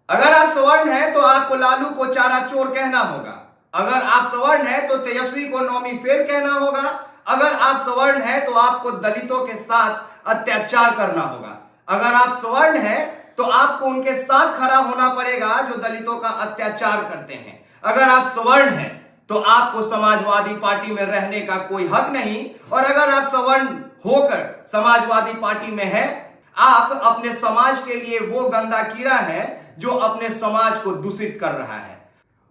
अगर आप सवर्ण हैं तो आपको लालू को चारा चोर कहना होगा। अगर आप सवर्ण हैं तो तेजस्वी को नौमी फेल कहना होगा। अगर आप सवर्ण हैं तो आपको दलितों के साथ अत्याचार करना होगा। अगर आप सवर्ण हैं तो आपको उनके साथ खड़ा होना पड़ेगा जो दलितों का अत्याचार करते हैं। अगर आप सवर्ण हैं तो आपको समाजवादी पार्टी में रहने का कोई हक नहीं, और अगर आप सवर्ण होकर समाजवादी पार्टी में हैं, आप अपने समाज के लिए वो गंदा कीड़ा है जो अपने समाज को दूषित कर रहा है।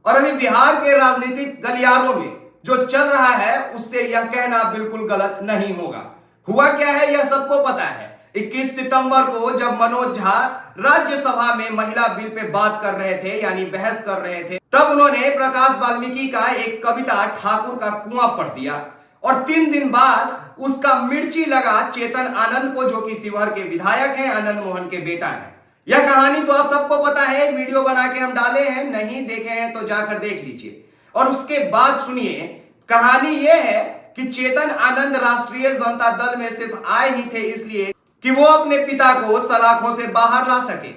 और अभी बिहार के राजनीतिक गलियारों में जो चल रहा है उससे यह कहना बिल्कुल गलत नहीं होगा। हुआ क्या है यह सबको पता है। 21 सितंबर को जब मनोज झा राज्यसभा में महिला बिल पे बात कर रहे थे, यानी बहस कर रहे थे, तब उन्होंने प्रकाश वाल्मीकि का एक कविता ठाकुर का कुआं पढ़ दिया, और 3 दिन बाद उसका मिर्ची लगा चेतन आनंद को, जो कि शिवहर के विधायक हैं, आनंद मोहन के बेटा हैं। यह कहानी तो आप सबको पता है, एक वीडियो बना के हम डाले हैं, नहीं देखे हैं तो जाकर देख लीजिए। और उसके बाद सुनिए, कहानी यह है कि चेतन आनंद राष्ट्रीय जनता दल में सिर्फ आए ही थे इसलिए कि वो अपने पिता को सलाखों से बाहर ला सके।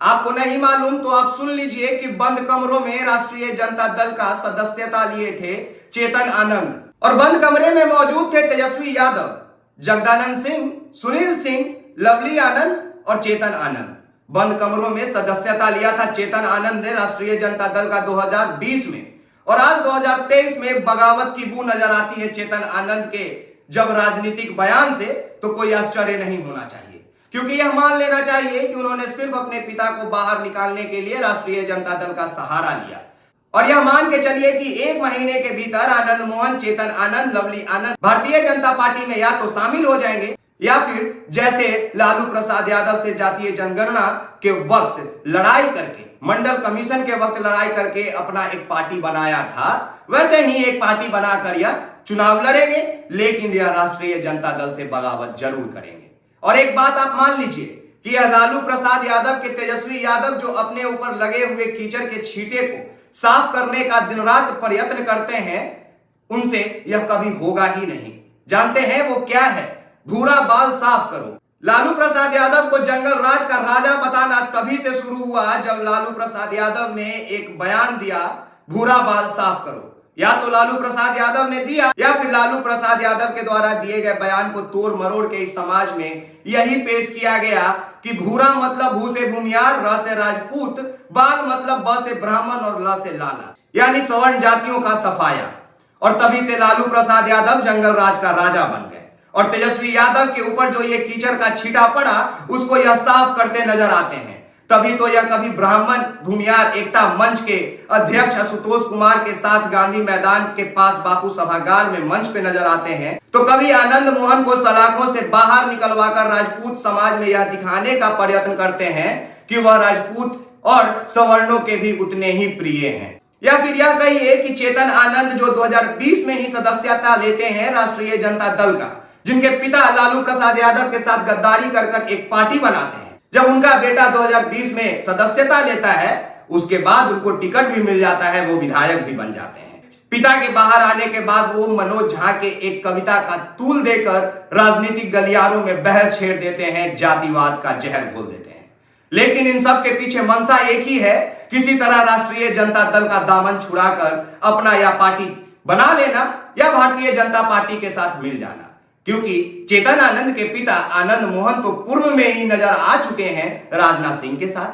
आपको नहीं मालूम तो आप सुन लीजिए कि बंद कमरों में राष्ट्रीय जनता दल का सदस्यता लिए थे चेतन आनंद, और बंद कमरे में मौजूद थे तेजस्वी यादव, जगदानंद सिंह, सुनील सिंह, लवली आनंद और चेतन आनंद। बंद कमरों में सदस्यता लिया था चेतन आनंद ने राष्ट्रीय जनता दल का 2020 में, और आज 2023 में बगावत की बू नजर आती है चेतन आनंद के जब राजनीतिक बयान से, तो कोई आश्चर्य नहीं होना चाहिए, क्योंकि यह मान लेना चाहिए कि उन्होंने सिर्फ अपने पिता को बाहर निकालने के लिए राष्ट्रीय जनता दल का सहारा लिया। और यह मान के चलिए कि 1 महीने के भीतर आनंद मोहन, चेतन आनंद, लवली आनंद भारतीय जनता पार्टी में या तो शामिल हो जाएंगे, या फिर जैसे लालू प्रसाद यादव से जातीय जनगणना के वक्त लड़ाई करके, मंडल कमीशन के वक्त लड़ाई करके अपना एक पार्टी बनाया था, वैसे ही एक पार्टी बनाकर यह चुनाव लड़ेंगे, लेकिन यह राष्ट्रीय जनता दल से बगावत जरूर करेंगे। और एक बात आप मान लीजिए कि यह लालू प्रसाद यादव के तेजस्वी यादव जो अपने ऊपर लगे हुए कीचड़ के छींटे को साफ करने का दिन रात प्रयत्न करते हैं, उनसे यह कभी होगा ही नहीं। जानते हैं वो क्या है? भूरा बाल साफ करो। लालू प्रसाद यादव को जंगल राज का राजा बताना तभी से शुरू हुआ जब लालू प्रसाद यादव ने एक बयान दिया, भूरा बाल साफ करो। या तो लालू प्रसाद यादव ने दिया, या फिर लालू प्रसाद यादव के द्वारा दिए गए बयान को तोड़ मरोड़ के इस समाज में यही पेश किया गया कि भूरा मतलब भू से भूमियार, र से राजपूत, बाल मतलब ब से ब्राह्मण और ल से लाला, यानी सवर्ण जातियों का सफाया। और तभी से लालू प्रसाद यादव जंगल राज का राजा बन गए, और तेजस्वी यादव के ऊपर जो ये कीचड़ का छींटा पड़ा उसको यह साफ करते नजर आते हैं। तभी तो यह कभी ब्राह्मण भूमियार एकता मंच के अध्यक्ष आशुतोष कुमार के साथ गांधी मैदान के पास बापू सभागार में मंच पे नजर आते हैं, तो कभी आनंद मोहन को सलाखों से बाहर निकलवाकर राजपूत समाज में यह दिखाने का प्रयत्न करते हैं कि वह राजपूत और सवर्णों के भी उतने ही प्रिय हैं। या फिर यह कहिए कि चेतन आनंद जो 2020 में ही सदस्यता लेते हैं राष्ट्रीय जनता दल का, जिनके पिता लालू प्रसाद यादव के साथ गद्दारी कर एक पार्टी बनाते हैं, जब उनका बेटा 2020 में सदस्यता लेता है, उसके बाद उनको टिकट भी मिल जाता है, वो विधायक भी बन जाते हैं। पिता के बाहर आने के बाद वो मनोज झा के एक कविता का तूल देकर राजनीतिक गलियारों में बहस छेड़ देते हैं, जातिवाद का जहर घोल देते हैं। लेकिन इन सब के पीछे मंशा एक ही है, किसी तरह राष्ट्रीय जनता दल का दामन छुड़ाकर अपना या पार्टी बना लेना, या भारतीय जनता पार्टी के साथ मिल जाना। क्योंकि चेतन आनंद के पिता आनंद मोहन तो पूर्व में ही नजर आ चुके हैं राजनाथ सिंह के साथ,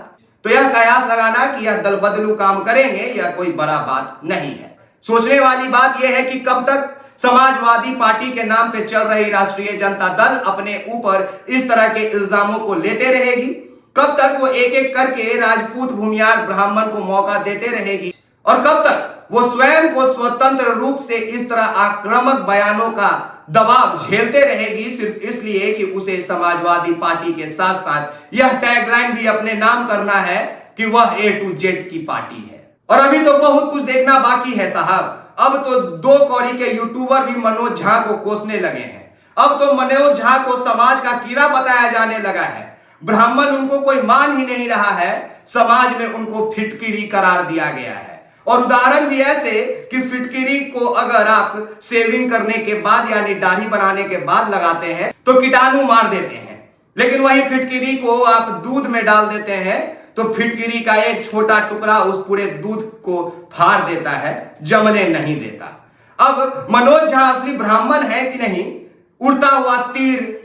तो यह कयास लगाना कि यह दल बदलू काम करेंगे यह कोई बड़ा बात नहीं है। सोचने वाली बात यह है कि कब तक समाजवादी पार्टी के नाम पे चल रही राष्ट्रीय जनता दल अपने ऊपर इस तरह के इल्जामों को लेते रहेगी? कब तक वो एक एक करके राजपूत भूमियार ब्राह्मण को मौका देते रहेगी? और कब तक वो स्वयं को स्वतंत्र रूप से इस तरह आक्रामक बयानों का दबाव झेलते रहेगी, सिर्फ इसलिए कि उसे समाजवादी पार्टी के साथ साथ यह टैगलाइन भी अपने नाम करना है कि वह A to Z की पार्टी है। और अभी तो बहुत कुछ देखना बाकी है साहब। अब तो 2 कौड़ी के यूट्यूबर भी मनोज झा को कोसने लगे हैं। अब तो मनोज झा को समाज का कीड़ा बताया जाने लगा है। ब्राह्मण उनको कोई मान ही नहीं रहा है, समाज में उनको फिटकिरी करार दिया गया है। और उदाहरण भी ऐसे कि फिटकिरी को अगर आप शेविंग करने के बाद यानी दाढ़ी बनाने के बाद लगाते हैं तो कीटाणु मार देते हैं, लेकिन वही फिटकिरी को आप दूध में डाल देते हैं तो फिटकिरी का एक छोटा टुकड़ा उस पूरे दूध को फाड़ देता है, जमने नहीं देता। अब मनोज झा असली ब्राह्मण है कि नहीं? उड़ता हुआ तीर